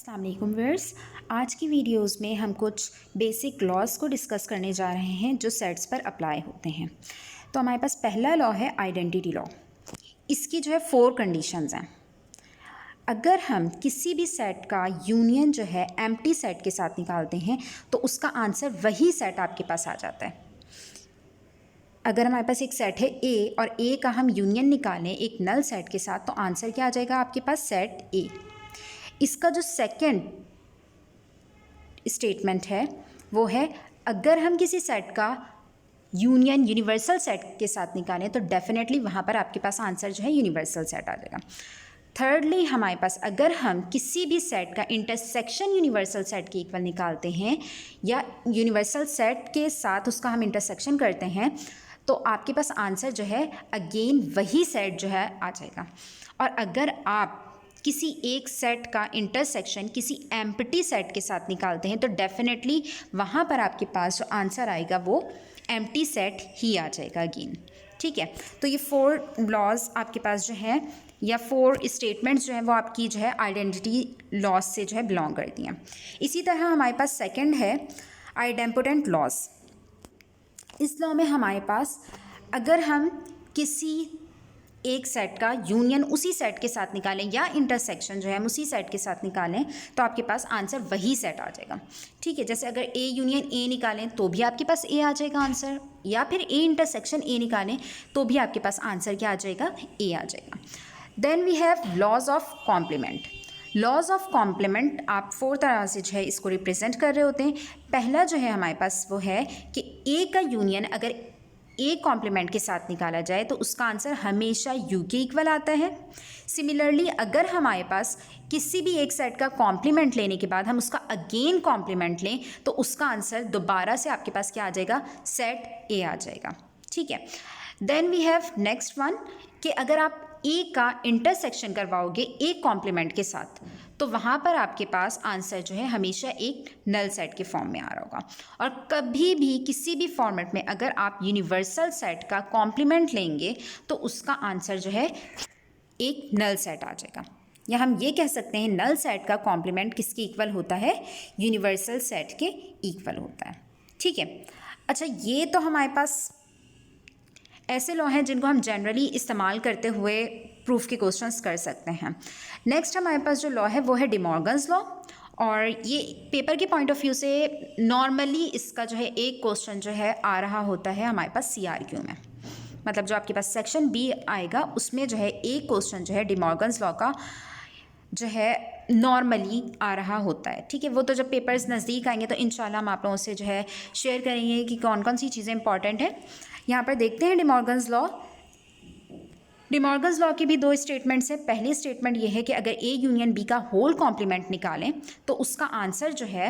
अस्सलाम वालेकुम व्यूअर्स। आज की वीडियोस में हम कुछ बेसिक लॉज को डिस्कस करने जा रहे हैं जो सेट्स पर अप्लाई होते हैं। तो हमारे पास पहला लॉ है आइडेंटिटी लॉ। इसकी जो है 4 कंडीशंस हैं। अगर हम किसी भी सेट का यूनियन जो है एम्प्टी सेट के साथ निकालते हैं तो उसका आंसर वही सेट आपके पास आ जाता है। अगर हमारे पास एक सेट है ए और ए का हम यूनियन निकालें एक नल सेट के साथ तो आंसर क्या आ जाएगा आपके पास? सेट ए। इसका जो सेकंड स्टेटमेंट है वो है अगर हम किसी सेट का यूनियन यूनिवर्सल सेट के साथ निकालें तो डेफिनेटली वहाँ पर आपके पास आंसर जो है यूनिवर्सल सेट आ जाएगा। थर्डली हमारे पास अगर हम किसी भी सेट का इंटरसेक्शन यूनिवर्सल सेट के इक्वल निकालते हैं या यूनिवर्सल सेट के साथ उसका हम इंटरसेक्शन करते हैं तो आपके पास आंसर जो है अगेन वही सेट जो है आ जाएगा। और अगर आप किसी एक सेट का इंटरसेक्शन किसी एम्प्टी सेट के साथ निकालते हैं तो डेफिनेटली वहाँ पर आपके पास जो आंसर आएगा वो एम्प्टी सेट ही आ जाएगा अगेन। ठीक है, तो ये 4 लॉज आपके पास जो हैं या 4 स्टेटमेंट्स जो हैं वो आपकी जो है आइडेंटिटी लॉज से जो है बिलोंग करती हैं। इसी तरह हमारे पास सेकंड है आइडेम्पोटेंट लॉज। इस लॉ में हमारे पास अगर हम किसी एक सेट का यूनियन उसी सेट के साथ निकालें या इंटरसेक्शन जो है हम उसी सेट के साथ निकालें तो आपके पास आंसर वही सेट आ जाएगा। ठीक है, जैसे अगर ए यूनियन ए निकालें तो भी आपके पास ए आ जाएगा आंसर, या फिर ए इंटरसेक्शन ए निकालें तो भी आपके पास आंसर क्या आ जाएगा? ए आ जाएगा। Then we have laws of complement. Laws of complement आप 4 तरह से जो है इसको रिप्रेजेंट कर रहे होते हैं। पहला जो है हमारे पास वो है कि ए का यूनियन अगर ए कॉम्प्लीमेंट के साथ निकाला जाए तो उसका आंसर हमेशा यू के इक्वल आता है। सिमिलरली अगर हमारे पास किसी भी एक सेट का कॉम्प्लीमेंट लेने के बाद हम उसका अगेन कॉम्प्लीमेंट लें तो उसका आंसर दोबारा से आपके पास क्या आ जाएगा? सेट ए आ जाएगा। ठीक है, then we have next one कि अगर आप ए का इंटरसेक्शन करवाओगे एक कॉम्प्लीमेंट के साथ तो वहाँ पर आपके पास आंसर जो है हमेशा एक नल सेट के फॉर्म में आ रहा होगा। और कभी भी किसी भी फॉर्मेट में अगर आप यूनिवर्सल सेट का कॉम्प्लीमेंट लेंगे तो उसका आंसर जो है एक नल सेट आ जाएगा। या हम ये कह सकते हैं नल सेट का कॉम्प्लीमेंट किसके इक्वल होता है? यूनिवर्सल सेट के इक्वल होता है। ठीक है, अच्छा ये तो हमारे पास ऐसे लॉ हैं जिनको हम जनरली इस्तेमाल करते हुए प्रूफ के क्वेश्चंस कर सकते हैं। नेक्स्ट हमारे पास जो लॉ है वो है डिमॉर्गन्स लॉ, और ये पेपर के पॉइंट ऑफ व्यू से नॉर्मली इसका जो है एक क्वेश्चन जो है आ रहा होता है हमारे पास CRQ में। मतलब जो आपके पास सेक्शन B आएगा उसमें जो है एक क्वेश्चन जो है डिमॉर्गन्स लॉ का जो है नॉर्मली आ रहा होता है। ठीक है, वो तो जब पेपर्स नज़दीक आएंगे तो इंशाल्लाह हम आप लोगों से जो है शेयर करेंगे कि कौन कौन सी चीज़ें इंपॉर्टेंट हैं। यहाँ पर देखते हैं डिमॉर्गन्स लॉ। डिमॉर्गन्स लॉ की भी 2 स्टेटमेंट्स हैं। पहली स्टेटमेंट ये है कि अगर ए यूनियन बी का होल कॉम्प्लीमेंट निकालें तो उसका आंसर जो है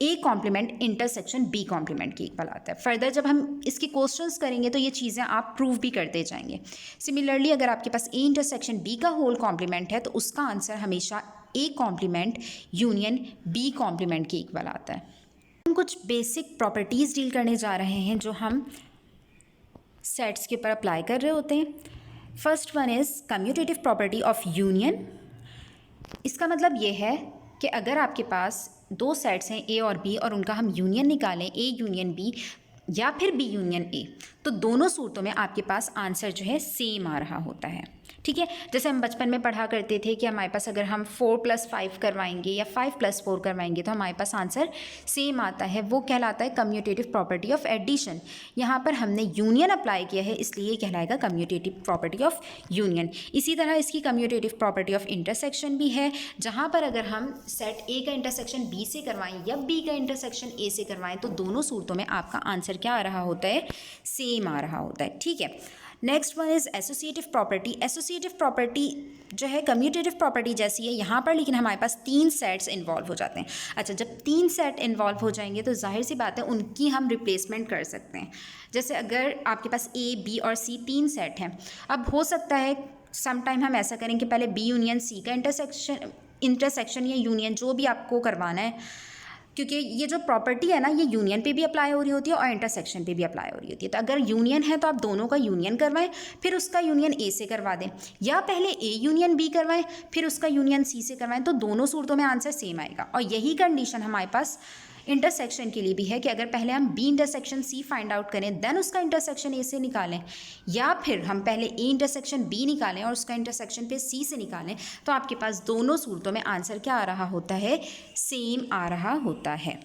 A complement intersection B complement के इक्वल आता है। फर्दर जब हम इसके क्वेश्चंस करेंगे तो ये चीज़ें आप प्रूव भी करते जाएंगे। सिमिलरली अगर आपके पास ए इंटरसेक्शन बी का होल कॉम्प्लीमेंट है तो उसका आंसर हमेशा A complement union B complement के इक्वल आता है। हम कुछ बेसिक प्रॉपर्टीज़ डील करने जा रहे हैं जो हम सेट्स के ऊपर अप्लाई कर रहे होते हैं। First one is commutative property of union. इसका मतलब ये है कि अगर आपके पास 2 सेट्स हैं ए और बी और उनका हम यूनियन निकालें ए यूनियन बी या फिर बी यूनियन ए तो दोनों सूरतों में आपके पास आंसर जो है सेम आ रहा होता है। ठीक है, जैसे हम बचपन में पढ़ा करते थे कि हमारे पास अगर हम 4+5 करवाएंगे या 5+4 करवाएंगे तो हमारे पास आंसर सेम आता है। वो कहलाता है कम्यूटेटिव प्रॉपर्टी ऑफ एडिशन। यहाँ पर हमने यूनियन अप्लाई किया है इसलिए ये कहलाएगा कम्यूटेटिव प्रॉपर्टी ऑफ यूनियन। इसी तरह इसकी कम्यूटेटिव प्रॉपर्टी ऑफ इंटरसेक्शन भी है, जहाँ पर अगर हम सेट ए का इंटरसेक्शन बी से करवाएं या बी का इंटरसेक्शन ए से करवाएं तो दोनों सूरतों में आपका आंसर क्या आ रहा होता है? सेम आ रहा होता है। ठीक है, next one is associative property. Associative property जो है कम्यूटेटिव प्रॉपर्टी जैसी है यहाँ पर, लेकिन हमारे पास 3 सेट्स इन्वॉल्व हो जाते हैं। अच्छा, जब 3 सेट इन्वॉल्व हो जाएंगे तो जाहिर सी बात है उनकी हम रिप्लेसमेंट कर सकते हैं। जैसे अगर आपके पास ए बी और सी 3 सेट हैं, अब हो सकता है सम टाइम हम ऐसा करें कि पहले बी यूनियन सी का इंटरसेक्शन या यूनियन जो भी आपको करवाना है क्योंकि ये जो प्रॉपर्टी है ना ये यूनियन पे भी अप्लाई हो रही होती है और इंटरसेक्शन पे भी अप्लाई हो रही होती है। तो अगर यूनियन है तो आप दोनों का यूनियन करवाएं, फिर उसका यूनियन ए से करवा दें, या पहले ए यूनियन बी करवाएं फिर उसका यूनियन सी से करवाएं, तो दोनों सूरतों में आंसर सेम आएगा। और यही कंडीशन हमारे पास इंटरसेक्शन के लिए भी है कि अगर पहले हम B intersection C find out करें देन उसका इंटरसेक्शन ए से निकालें, या फिर हम पहले ए इंटरसेक्शन बी निकालें और उसका इंटरसेक्शन पे सी से निकालें, तो आपके पास दोनों सूरतों में आंसर क्या आ रहा होता है, सेम आ रहा होता है।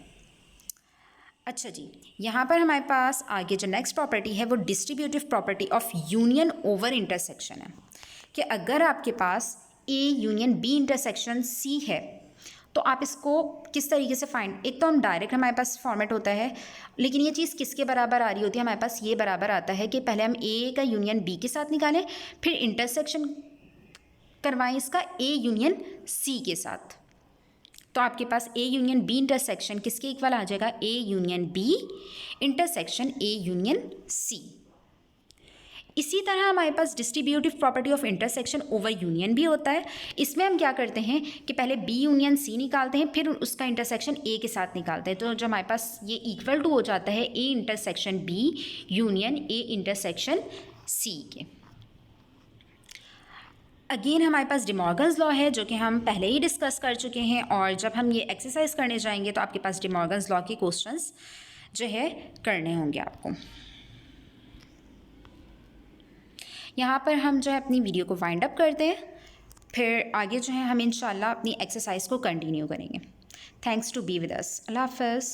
अच्छा जी, यहाँ पर हमारे पास आगे जो नेक्स्ट प्रॉपर्टी है वो distributive property of union over intersection है, कि अगर आपके पास A union B intersection C है तो आप इसको किस तरीके से फाइंड, एक तो हम डायरेक्ट हमारे पास फॉर्मेट होता है, लेकिन ये चीज़ किसके बराबर आ रही होती है, हमारे पास ये बराबर आता है कि पहले हम ए का यूनियन बी के साथ निकालें, फिर इंटरसेक्शन करवाएं इसका ए यूनियन सी के साथ। तो आपके पास ए यूनियन बी इंटरसेक्शन किसके इक्वल आ जाएगा, A union B intersection A union C. इसी तरह हमारे पास distributive property of intersection over union भी होता है। इसमें हम क्या करते हैं कि पहले बी यूनियन सी निकालते हैं, फिर उसका इंटरसेक्शन ए के साथ निकालते हैं, तो जो हमारे पास ये इक्वल टू हो जाता है A intersection B union A intersection C के। अगेन हमारे पास डे मॉर्गन्स लॉ है जो कि हम पहले ही डिस्कस कर चुके हैं, और जब हम ये एक्सरसाइज करने जाएंगे तो आपके पास डे मॉर्गन्स लॉ के क्वेश्चंस जो है करने होंगे आपको। यहाँ पर हम जो है अपनी वीडियो को वाइंड अप करते हैं, फिर आगे जो है हम इंशाल्लाह अपनी एक्सरसाइज को कंटिन्यू करेंगे। Thanks to be with us. अल्लाह हाफ़िज़।